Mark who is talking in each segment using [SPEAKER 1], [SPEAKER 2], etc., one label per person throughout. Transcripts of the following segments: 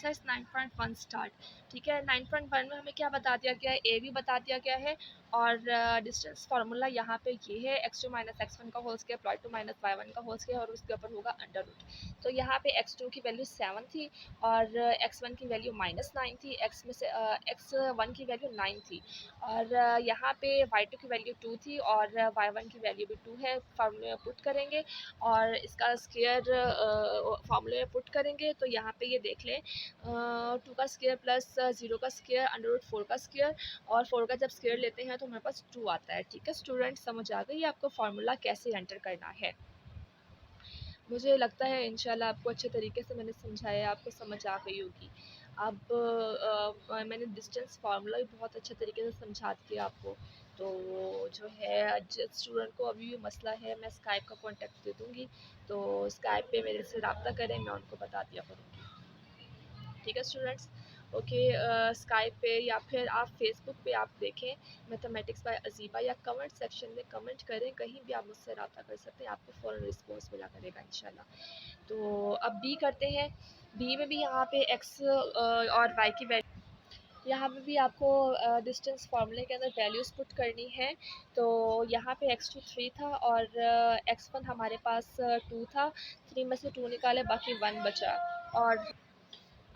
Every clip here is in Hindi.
[SPEAKER 1] Exercise 9.1 start. ठीक है, 9.1 में हमें क्या बता दिया गया है, ए भी बता दिया गया है और डिस्टेंस फार्मूला यहाँ पे ये है x2 माइनस x1 का whole square y2 minus y1 का होल स्क्वायर और उसके ऊपर होगा अंडर रूट। तो यहाँ पे x2 की वैल्यू 7 थी और x1 की वैल्यू -9 थी, x1 की वैल्यू 9 थी और यहाँ पे y2 की वैल्यू 2 थी और y1 की वैल्यू भी 2 है। फार्मूले में पुट करेंगे और इसका स्क्वायर फार्मूले में पुट करेंगे तो यहाँ पे ये देख लें 2 का स्क्वायर प्लस 0 का स्क्वायर अंडर रूट 4 का स्क्वायर और 4 का जब स्क्वायर लेते हैं तो हमारे पास 2 आता है। ठीक है स्टूडेंट, समझ आ गई आपको फार्मूला कैसे एंटर करना है। मुझे लगता है इंशाल्लाह आपको अच्छे तरीके से मैंने समझाया, आपको समझ आ गई होगी। अब मैंने डिस्टेंस फार्मूला भी बहुत अच्छे तरीके से समझा दिया आपको। तो जो है जिस स्टूडेंट को अभी भी मसला है मैं स्काइप का कॉन्टैक्ट दे दूँगी, तो स्काइप पे मेरे से रब्ता करें, मैं उनको बता दिया करूँगी। ठीक है स्टूडेंट्स, ओके। स्काइप पे या फिर आप फेसबुक पे आप देखें मैथमेटिक्स बाय अजीबा या कमेंट सेक्शन में कमेंट करें, कहीं भी आप मुझसे रब्ता कर सकते हैं, आपको फ़ौरन रिस्पॉन्स मिला करेगा इंशाल्लाह। तो अब बी करते हैं। बी में भी यहाँ पे एक्स और वाई की वैल्यू, यहाँ पे भी आपको डिस्टेंस फार्मूले के अंदर वैल्यूज़ पुट करनी है। तो यहाँ पे x2 3 था और x1 हमारे पास 2 था, 3 में से 2 निकाले बाकी 1 बचा। और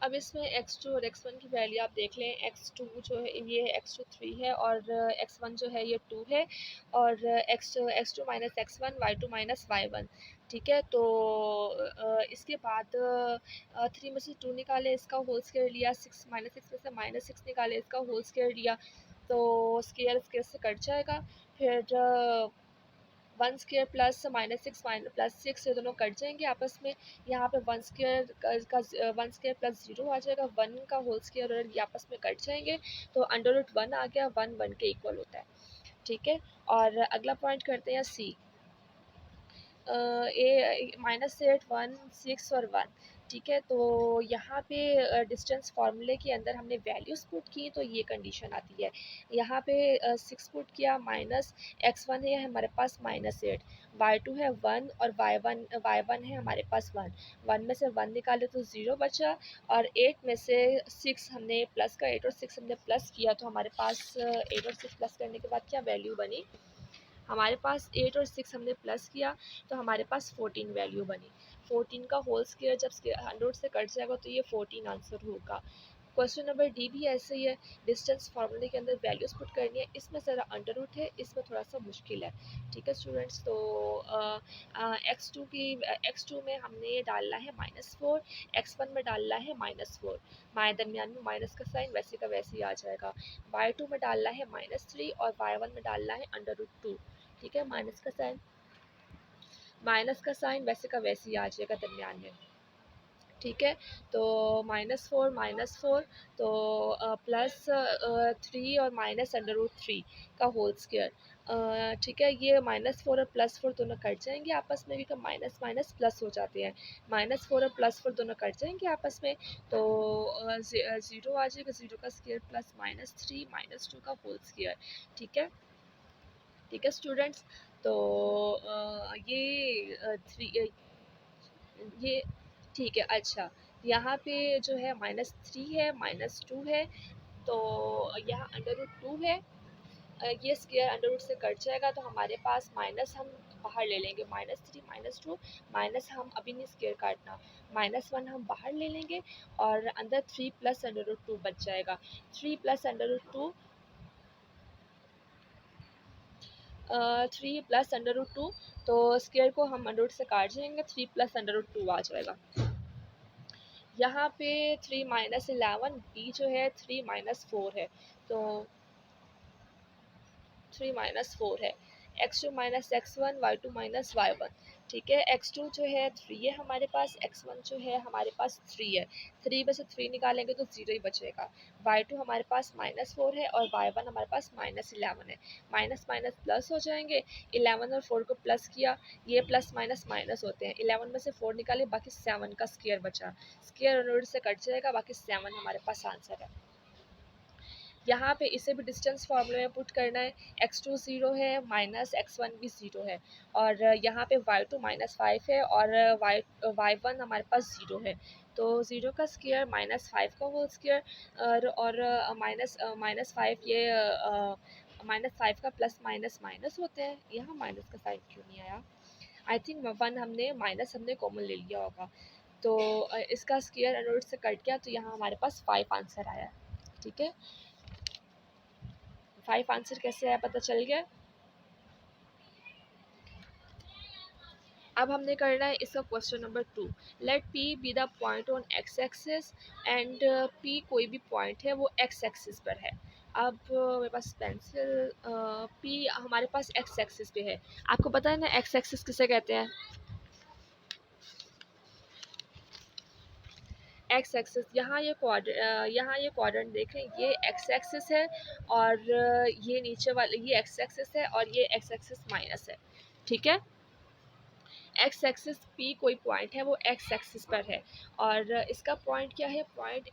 [SPEAKER 1] अब इसमें x2 और x1 की वैल्यू आप देख लें, x2 जो है ये x2 3 है और x1 जो है ये 2 है और x2 minus x1 y2 minus y1। ठीक है, तो इसके बाद 3 में से 2 निकाले इसका होल स्क्वायर लिया, 6 माइनस 6 में से -6 निकाले इसका होल स्क्वायर लिया, तो स्क्वायर स्क्वायर से कट जाएगा। फिर 1 स्क्वायर प्लस -6 प्लस 6 ये दोनों कट जाएंगे आपस में। यहाँ पे 1 स्क्वायर का 1 स्क्वायर प्लस 0 आ जाएगा, 1 का होल स्क्वायर और ये आपस में कट जाएंगे, तो अंडर रूट 1 आ गया, 1 के इक्वल होता है। ठीक है, और अगला पॉइंट करते हैं सी। ए -8 1 6 और 1। ठीक है, तो यहाँ पे डिस्टेंस फार्मूले के अंदर हमने वैल्यूज़ पुट की तो ये कंडीशन आती है। यहाँ पे 6 पुट किया, माइनस x1 है हमारे पास -8, y2 है 1 और y1 है हमारे पास 1। 1 में से 1 निकाले तो 0 बचा और 8 में से 6 हमने प्लस का 8 और 6 हमने प्लस किया तो हमारे पास 8 और 6 प्लस करने के बाद क्या वैल्यू बनी, हमारे पास 8 और 6 हमने प्लस किया तो हमारे पास 14 वैल्यू बनी। 14 का होल स्क्वायर जब 100 से कट जाएगा तो ये 14 आंसर होगा। क्वेश्चन नंबर डी भी ऐसे ही है, डिस्टेंस फार्मूले के अंदर वैल्यूज़ पुट करनी है, इसमें ज़रा अंडर रूट है, इसमें थोड़ा सा मुश्किल है। ठीक है स्टूडेंट्स, तो x2 में हमने डालना है -4, x1 में डालना है -4, दरमियान में माइनस का साइन वैसे का वैसे ही आ जाएगा। y2 में डालना है -3 और y1 में डालना है अंडर रूट 2। ठीक है, माइनस का साइन वैसे का वैसे ही आ जाएगा दरमियान में। ठीक है, तो -4 तो +3 और -√3 का होल स्क्वायर। ठीक है, ये -4 और +4 दोनों कट जाएंगे आपस में, भी माइनस माइनस प्लस हो जाते हैं, -4 और +4 दोनों कट जाएंगे आपस में, तो 0 आ जाएगा, 0 का स्क्वायर प्लस -3 -2 का होल स्क्वायर। ठीक है, ठीक है स्टूडेंट्स, तो ये ठीक है। अच्छा, यहाँ पे जो है -3 है, -2 है, तो यहाँ अंडर रूट 2 है। ये स्क्वायर अंडर रूट से कट जाएगा तो हमारे पास माइनस हम बाहर ले लेंगे, -3 -2 माइनस हम अभी नहीं स्क्वायर काटना, -1 हम बाहर ले लेंगे और अंदर 3 प्लस अंडर रूट 2 बच जाएगा। 3 plus under root 2 3 plus under root 2, तो स्क्वायर को हम अंडर रूट से काट जाएंगे, 3 प्लस अंडर रूट 2 आ जाएगा। यहाँ पे 3 -11, बी जो है 3 -4 है, तो 3 -4 है, x2 -x1 y2 -y1। ठीक है, x2 जो है 3 है हमारे पास, x1 जो है हमारे पास 3 है, 3 में से 3 निकालेंगे तो 0 ही बचेगा। y2 हमारे पास -4 है और y1 हमारे पास -11 है, माइनस माइनस प्लस हो जाएंगे, 11 और 4 को प्लस किया, ये प्लस माइनस माइनस होते हैं, 11 में से 4 निकाले बाकी 7 का स्क्वायर बचा, स्क्वायर रूट से कट जाएगा, बाकी 7 हमारे पास आंसर है। यहाँ पे इसे भी डिस्टेंस फार्मूले में पुट करना है। x2 0 है, माइनस x1 भी 0 है, और यहाँ पे y2 -5 है, और y1 हमारे पास 0 है। तो 0 का स्क्वायर -5 का होल स्क्वायर, और -5 ये -5 का प्लस माइनस माइनस होते हैं। यहाँ माइनस का साइन क्यों नहीं आया? आई थिंक वन हमने माइनस हमने कॉमन ले लिया होगा। तो इसका स्क्वायर अंडर रूट से कट गया, तो यहाँ हमारे पास 5 आंसर आया। ठीक है, 5 आंसर कैसे आया पता चल गया। अब हमने करना है इसका question number 2। Let P be the point on X axis and P कोई भी पॉइंट है वो एक्स एक्सिस पर है। अब मेरे पास पेंसिल, पी हमारे पास एक्स एक्सिस पे है। आपको पता है ना एक्स एक्सिस किसे कहते हैं? एक्स एक्सिस, यहाँ ये क्वाड्रेंट देखें, ये एक्स एक्सिस है, और ये नीचे वाले ये एक्स एक्सिस है, और ये एक्स एक्सिस माइनस है। ठीक है, एक्स एक्सिस पी कोई पॉइंट है वो एक्स एक्सिस पर है, और इसका पॉइंट क्या है? पॉइंट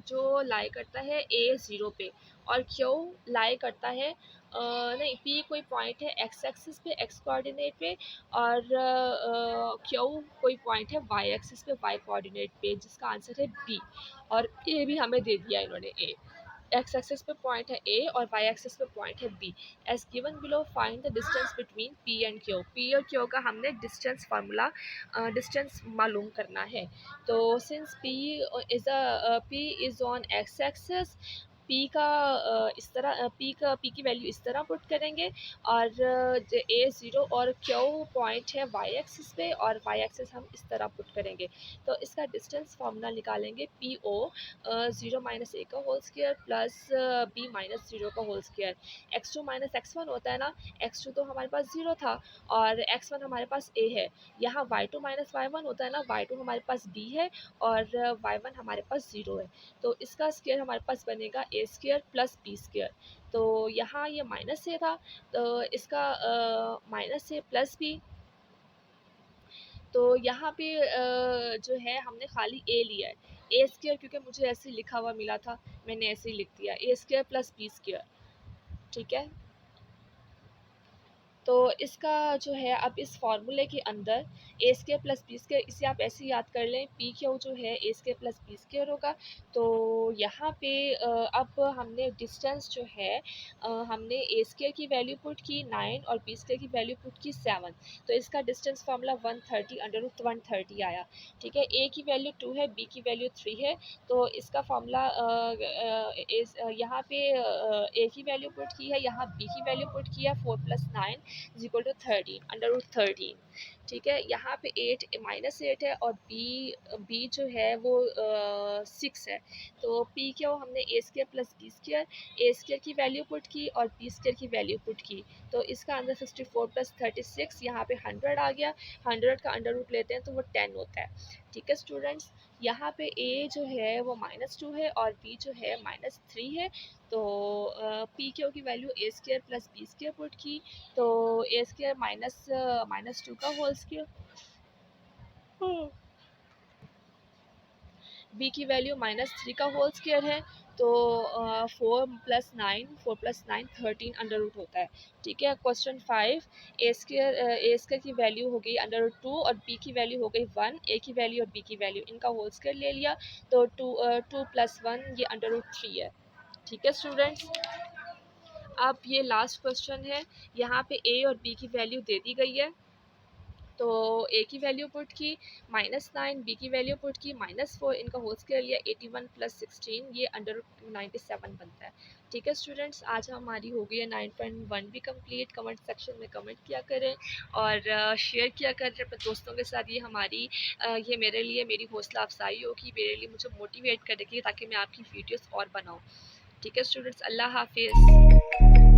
[SPEAKER 1] जो लाई करता है ए ज़ीरो पे, और क्यों लाई करता है, नहीं, पी कोई पॉइंट है एक्स एक्सिस पे एक्स कोऑर्डिनेट पे, और क्यों कोई पॉइंट है वाई एक्सिस पे वाई कोऑर्डिनेट पे, जिसका आंसर है बी। और ए भी हमें दे दिया इन्होंने, ए एक्स एक्सिस पे पॉइंट है ए और वाई एक्सिस पे पॉइंट है B. As given below find the distance between P and Q. P और क्यू का हमने डिस्टेंस फार्मूला, डिस्टेंस मालूम करना है। तो since P is on X axis, P का इस तरह पी की वैल्यू इस तरह पुट करेंगे, और ए ज़ीरो और क्यू पॉइंट है वाई एक्सिस पे, और वाई एक्सिस हम इस तरह पुट करेंगे। तो इसका डिस्टेंस फार्मूला निकालेंगे, पी ओ 0 माइनस ए का whole square plus B minus 0 का whole square. x2 minus x1 होता है ना, x2 तो हमारे पास 0 था, और x1 हमारे पास a है। यहाँ y2 माइनस y1 होता है ना, y2 हमारे पास b है, और y1 हमारे पास 0 है। तो इसका स्क्वायर हमारे पास बनेगा a square plus b square. तो यहाँ ये माइनस से था, तो इसका माइनस से प्लस b। तो यहाँ पे जो है हमने खाली ए लिया है, ए स्क्वायर, क्योंकि मुझे ऐसे लिखा हुआ मिला था, मैंने ऐसे ही लिख दिया, ए स्क्वायर प्लस बी स्क्वायर। ठीक है, तो इसका जो है अब इस फार्मूले के अंदर ए स्क्वायर प्लस बी स्क्वायर, इसे आप ऐसे याद कर लें, पी क्यू जो है ए स्क्वायर प्लस बी स्क्वायर होगा। तो यहाँ पे अब हमने डिस्टेंस जो है, हमने ए स्क्वायर की वैल्यू पुट की 9 और बी स्क्वायर की वैल्यू पुट की 7। तो इसका डिस्टेंस फार्मूला 130 अंडर रूट 130 आया। ठीक है, ए की वैल्यू 2 है, बी की वैल्यू 3 है। तो इसका फार्मूला यहाँ पे ए की वैल्यू पुट की है, यहाँ बी की वैल्यू पुट की है, 4 + 9 is equal to 13 under root 13। ठीक है, यहाँ पे 8 -8 है, और बी जो है वो 6 है। तो पी क्यों हमने ए स्क्वायर प्लस बी स्क्वायर, ए स्क्वायर की वैल्यू पुट की और बी स्क्वायर की वैल्यू पुट की। तो इसका आंसर 64 + 36, यहाँ पे 100 आ गया। 100 का अंडर रूट लेते हैं तो वो 10 होता है। ठीक है स्टूडेंट्स, यहाँ पे ए जो है वो -2 है, और बी जो है -3 है। तो पी क्यू की value A square plus B square put की, तो ए स्क्वायर -2 का होल स्क्वायर, बी की वैल्यू -3 का होल स्क्वायर है। तो 4 + 9 13 अंडर रूट होता है। ठीक है, क्वेश्चन 5, ए स्क्वायर की वैल्यू हो गई अंडर रूट 2, और बी की वैल्यू हो गई 1, ए की वैल्यू और बी की वैल्यू, इनका होल स्क्वायर ले लिया। तो 2 + 1 ये अंडर रूट 3 है। ठीक है स्टूडेंट्स, अब ये लास्ट क्वेश्चन है। यहाँ पे ए और बी की वैल्यू दे दी गई है। तो ए की वैल्यू पुट की -9, बी की वैल्यू पुट की -4, इनका होल स्क्वायर लिया, 81 + 16 ये अंडर 97 बनता है। ठीक है स्टूडेंट्स, आज हमारी हो गई है 9.1 भी कंप्लीट। कमेंट सेक्शन में कमेंट किया करें, और शेयर किया करें अपने दोस्तों के साथ। ये हमारी ये मेरे लिए मेरी हौसला अफजाई होगी, मेरे लिए मुझे मोटिवेट करेगी, ताकि मैं आपकी वीडियोस और बनाऊँ। ठीक है स्टूडेंट्स, अल्लाह हाफिज़।